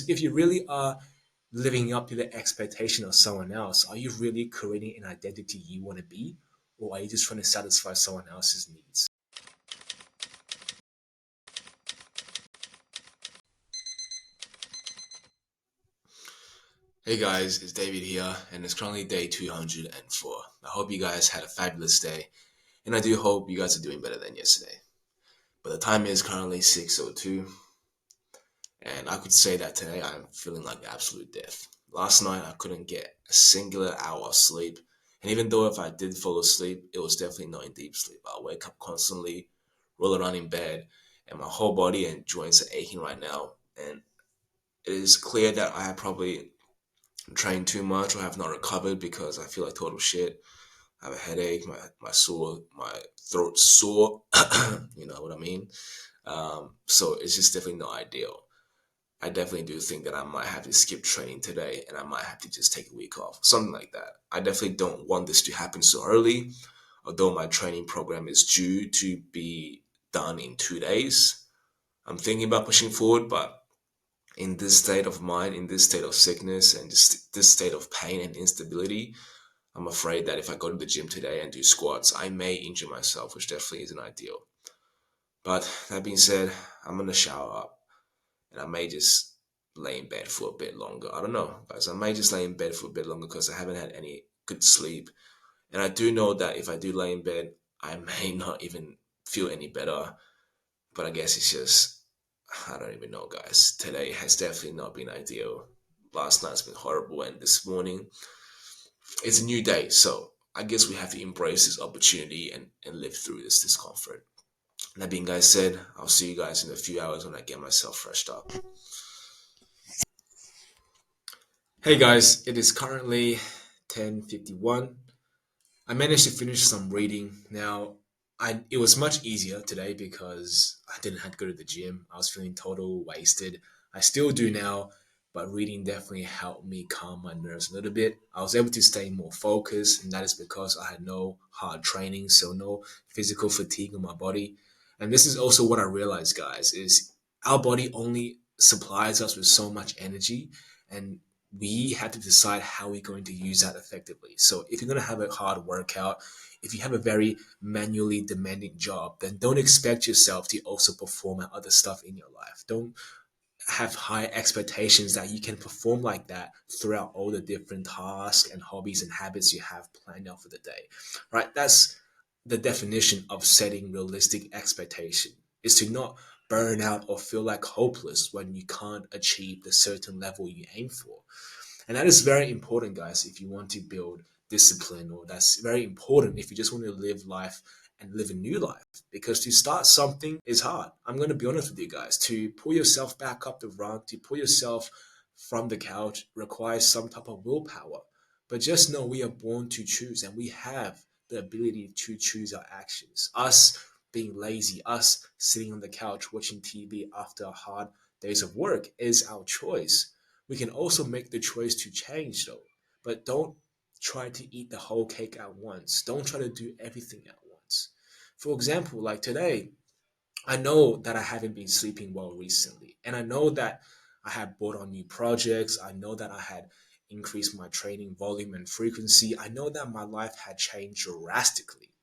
If you really are living up to the expectation of someone else, are you really creating an identity you want to be? Or are you just trying to satisfy someone else's needs? Hey guys, it's David here, and it's currently day 204. I hope you guys had a fabulous day, and I do hope you guys are doing better than yesterday. But the time is currently 6:02, and I could say that today I'm feeling like absolute death. Last night I couldn't get a singular hour of sleep, and even though if I did fall asleep, it was definitely not in deep sleep. I wake up constantly, roll around in bed, and my whole body and joints are aching right now. And it is clear that I have probably trained too much or have not recovered because I feel like total shit. I have a headache, my throat sore, you know what I mean? So it's just definitely not ideal. I definitely do think that I might have to skip training today and I might have to just take a week off, something like that. I definitely don't want this to happen so early, although my training program is due to be done in 2 days. I'm thinking about pushing forward, but in this state of mind, in this state of sickness, and this state of pain and instability, I'm afraid that if I go to the gym today and do squats, I may injure myself, which definitely isn't ideal. But that being said, I'm gonna shower up and I may just lay in bed for a bit longer. I don't know, guys. I may just lay in bed for a bit longer because I haven't had any good sleep. And I do know that if I do lay in bed, I may not even feel any better. But I guess it's just, I don't even know, guys. Today has definitely not been ideal. Last night's been horrible, and this morning it's a new day. So I guess we have to embrace this opportunity and live through this discomfort. That being guys said, I'll see you guys in a few hours when I get myself freshed up. Hey guys, it is currently 10:51. I managed to finish some reading. Now, it was much easier today because I didn't have to go to the gym. I was feeling total wasted. I still do now, but reading definitely helped me calm my nerves a little bit. I was able to stay more focused, and that is because I had no hard training, so no physical fatigue on my body. And this is also what I realized, guys, is our body only supplies us with so much energy, and we have to decide how we're going to use that effectively. So if you're going to have a hard workout, if you have a very manually demanding job, then don't expect yourself to also perform at other stuff in your life. Don't have high expectations that you can perform like that throughout all the different tasks and hobbies and habits you have planned out for the day. Right? That's the definition of setting realistic expectation, is to not burn out or feel like hopeless when you can't achieve the certain level you aim for. And that is very important, guys, if you want to build discipline, or that's very important if you just want to live life and live a new life. Because to start something is hard. I'm going to be honest with you guys. To pull yourself back up the run, to pull yourself from the couch requires some type of willpower. But just know we are born to choose, and we have the ability to choose our actions. Us being lazy, us sitting on the couch watching TV after hard days of work is our choice. We can also make the choice to change though, but don't try to eat the whole cake at once. Don't try to do everything at once. For example, like today, I know that I haven't been sleeping well recently, and I know that I have brought on new projects. I know that I had increased my training volume and frequency. I know that my life had changed drastically.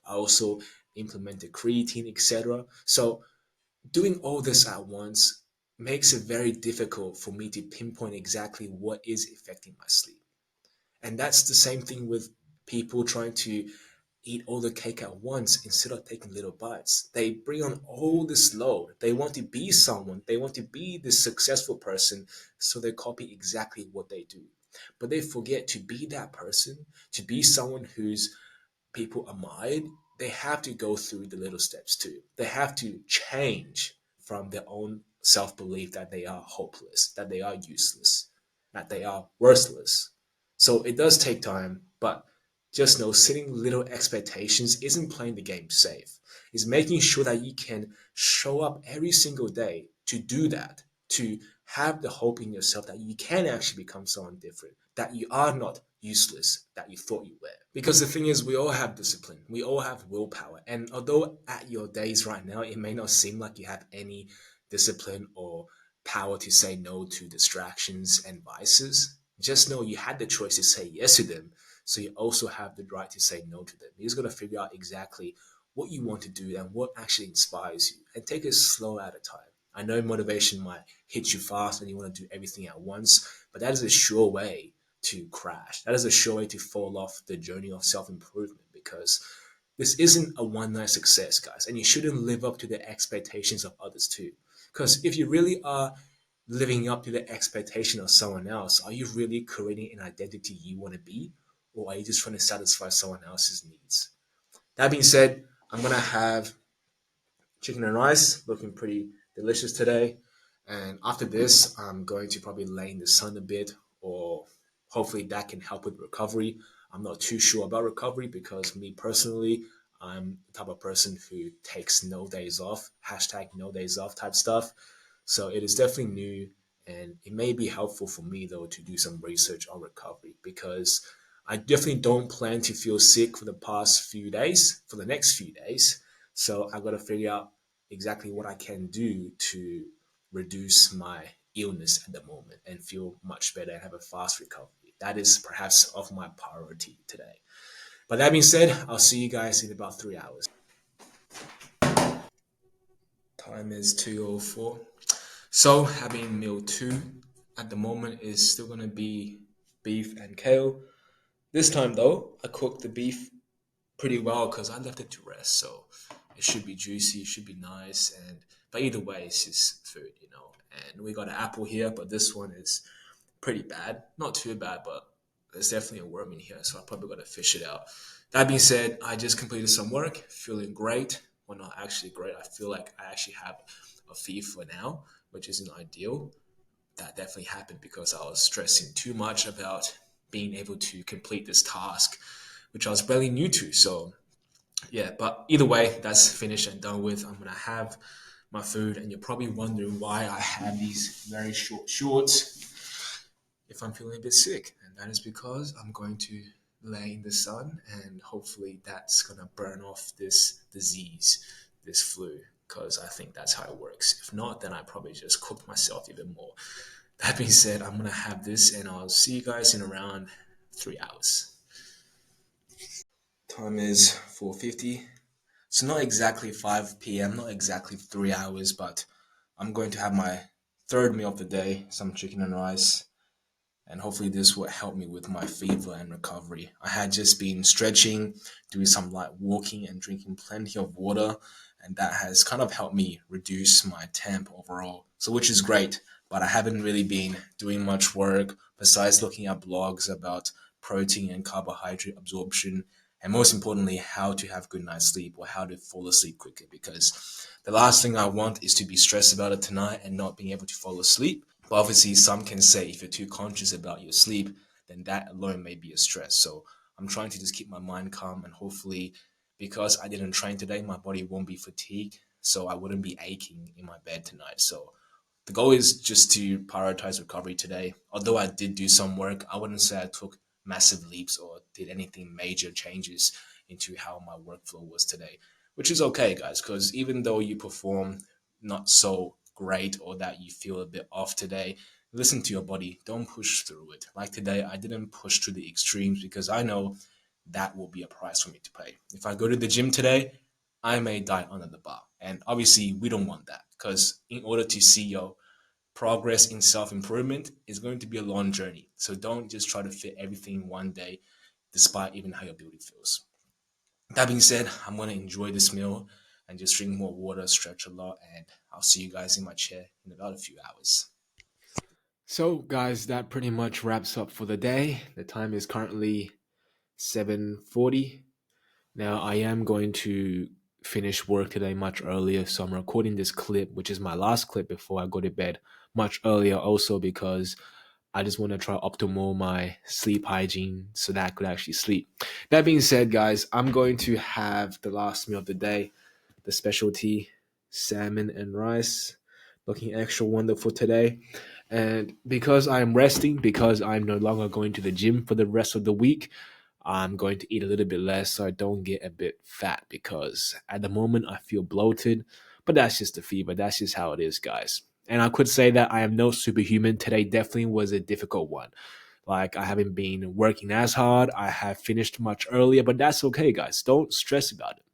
I also implemented creatine, etc. So doing all this at once makes it very difficult for me to pinpoint exactly what is affecting my sleep. And that's the same thing with people trying to eat all the cake at once instead of taking little bites. They bring on all this load. They want to be someone, they want to be this successful person, so they copy exactly what they do. But they forget to be that person, to be someone who's people admired. They have to go through the little steps too. They have to change from their own self belief that they are hopeless, that they are useless, that they are worthless. So it does take time, but just know setting little expectations isn't playing the game safe. It's making sure that you can show up every single day to do that, to have the hope in yourself that you can actually become someone different, that you are not useless that you thought you were. Because the thing is, we all have discipline, we all have willpower. And although at your days right now, it may not seem like you have any discipline or power to say no to distractions and vices. Just know you had the choice to say yes to them, so you also have the right to say no to them. You're just gonna figure out exactly what you want to do and what actually inspires you, and take it slow at a time. I know motivation might hit you fast and you want to do everything at once, but that is a sure way to crash. That is a sure way to fall off the journey of self improvement, because this isn't a one night success, guys, and you shouldn't live up to the expectations of others too. Because if you really are living up to the expectation of someone else, are you really creating an identity you want to be? Or are you just trying to satisfy someone else's needs? That being said, I'm going to have chicken and rice, looking pretty delicious today. And after this, I'm going to probably lay in the sun a bit, or hopefully that can help with recovery. I'm not too sure about recovery because me personally, I'm the type of person who takes no days off, hashtag no days off type stuff. So it is definitely new, and it may be helpful for me though to do some research on recovery, because I definitely don't plan to feel sick for the past few days, for the next few days. So I got to figure out exactly what I can do to reduce my illness at the moment and feel much better and have a fast recovery. That is perhaps of my priority today. But that being said, I'll see you guys in about 3 hours. Time is 2:04. So having meal two at the moment is still gonna be beef and kale. This time though, I cooked the beef pretty well because I left it to rest, so it should be juicy, it should be nice, and but either way, it's just food, you know. And we got an apple here, but this one is pretty bad. Not too bad, but there's definitely a worm in here, so I probably got to fish it out. That being said, I just completed some work, feeling great. Well, not actually great. I feel like I actually have a fever now, which isn't ideal. That definitely happened because I was stressing too much about being able to complete this task, which I was barely new to. So yeah, but either way, that's finished and done with. I'm gonna have my food, and you're probably wondering why I have these very short shorts if I'm feeling a bit sick, and that is because I'm going to lay in the sun, and hopefully that's gonna burn off this disease, this flu, because I think that's how it works. If not, then I probably just cooked myself even more. That being said, I'm gonna have this, and I'll see you guys in around 3 hours. Time is 4:50. So not exactly 5 p.m., not exactly 3 hours, but I'm going to have my third meal of the day, some chicken and rice, and hopefully this will help me with my fever and recovery. I had just been stretching, doing some light walking, and drinking plenty of water, and that has kind of helped me reduce my temp overall. So which is great, but I haven't really been doing much work besides looking at blogs about protein and carbohydrate absorption, and most importantly, how to have good night's sleep or how to fall asleep quicker, because the last thing I want is to be stressed about it tonight and not being able to fall asleep. But obviously, some can say if you're too conscious about your sleep, then that alone may be a stress. So I'm trying to just keep my mind calm, and hopefully, because I didn't train today, my body won't be fatigued. So I wouldn't be aching in my bed tonight. So the goal is just to prioritize recovery today. Although I did do some work, I wouldn't say I took massive leaps or did anything major changes into how my workflow was today, which is okay, guys, because even though you perform not so great or that you feel a bit off today, listen to your body. Don't push through it. Like today, I didn't push to the extremes because I know that will be a price for me to pay. If I go to the gym today, I may die under the bar. And obviously, we don't want that, because in order to see your progress in self improvement, is going to be a long journey. So don't just try to fit everything in one day, despite even how your body feels. That being said, I'm going to enjoy this meal and just drink more water, stretch a lot, and I'll see you guys in my chair in about a few hours. So, guys, that pretty much wraps up for the day. The time is currently 7:40. Now, I am going to finish work today much earlier, so I'm recording this clip, which is my last clip before I go to bed, much earlier, also because I just want to try optimal my sleep hygiene so that I could actually sleep. That being said, guys, I'm going to have the last meal of the day, the specialty salmon and rice, looking extra wonderful today. And because I'm resting, because I'm no longer going to the gym for the rest of the week, I'm going to eat a little bit less so I don't get a bit fat, because at the moment I feel bloated, but that's just the fever. That's just how it is, guys. And I could say that I am no superhuman. Today definitely was a difficult one. Like, I haven't been working as hard. I have finished much earlier, but that's okay, guys. Don't stress about it.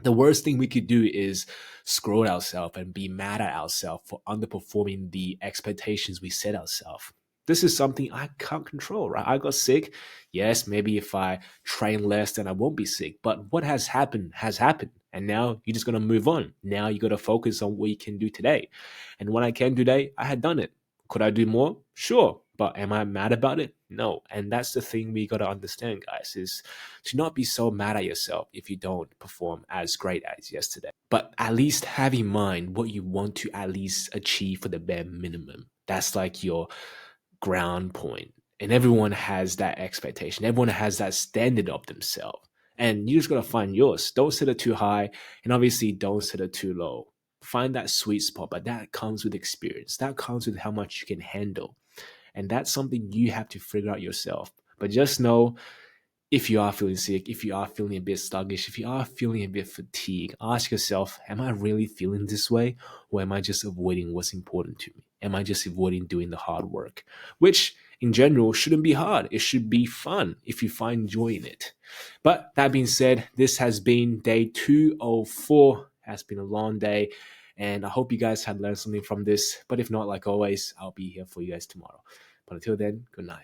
The worst thing we could do is scroll ourselves and be mad at ourselves for underperforming the expectations we set ourselves. This is something I can't control, right? I got sick. Yes, maybe if I train less, then I won't be sick. But what has happened has happened. And now you're just going to move on. Now you got to focus on what you can do today. And what I can do today, I had done it. Could I do more? Sure. But am I mad about it? No. And that's the thing we got to understand, guys, is to not be so mad at yourself if you don't perform as great as yesterday. But at least have in mind what you want to at least achieve for the bare minimum. That's like your ground point. And everyone has that expectation. Everyone has that standard of themselves. And you just gotta find yours. Don't set it too high, and obviously don't set it too low. Find that sweet spot, but that comes with experience. That comes with how much you can handle. And that's something you have to figure out yourself. But just know, if you are feeling sick, if you are feeling a bit sluggish, if you are feeling a bit fatigued, ask yourself, am I really feeling this way? Or am I just avoiding what's important to me? Am I just avoiding doing the hard work? Which in general shouldn't be hard. It should be fun if you find joy in it. But that being said, this has been day 204. It has been a long day. And I hope you guys had learned something from this. But if not, like always, I'll be here for you guys tomorrow. But until then, good night.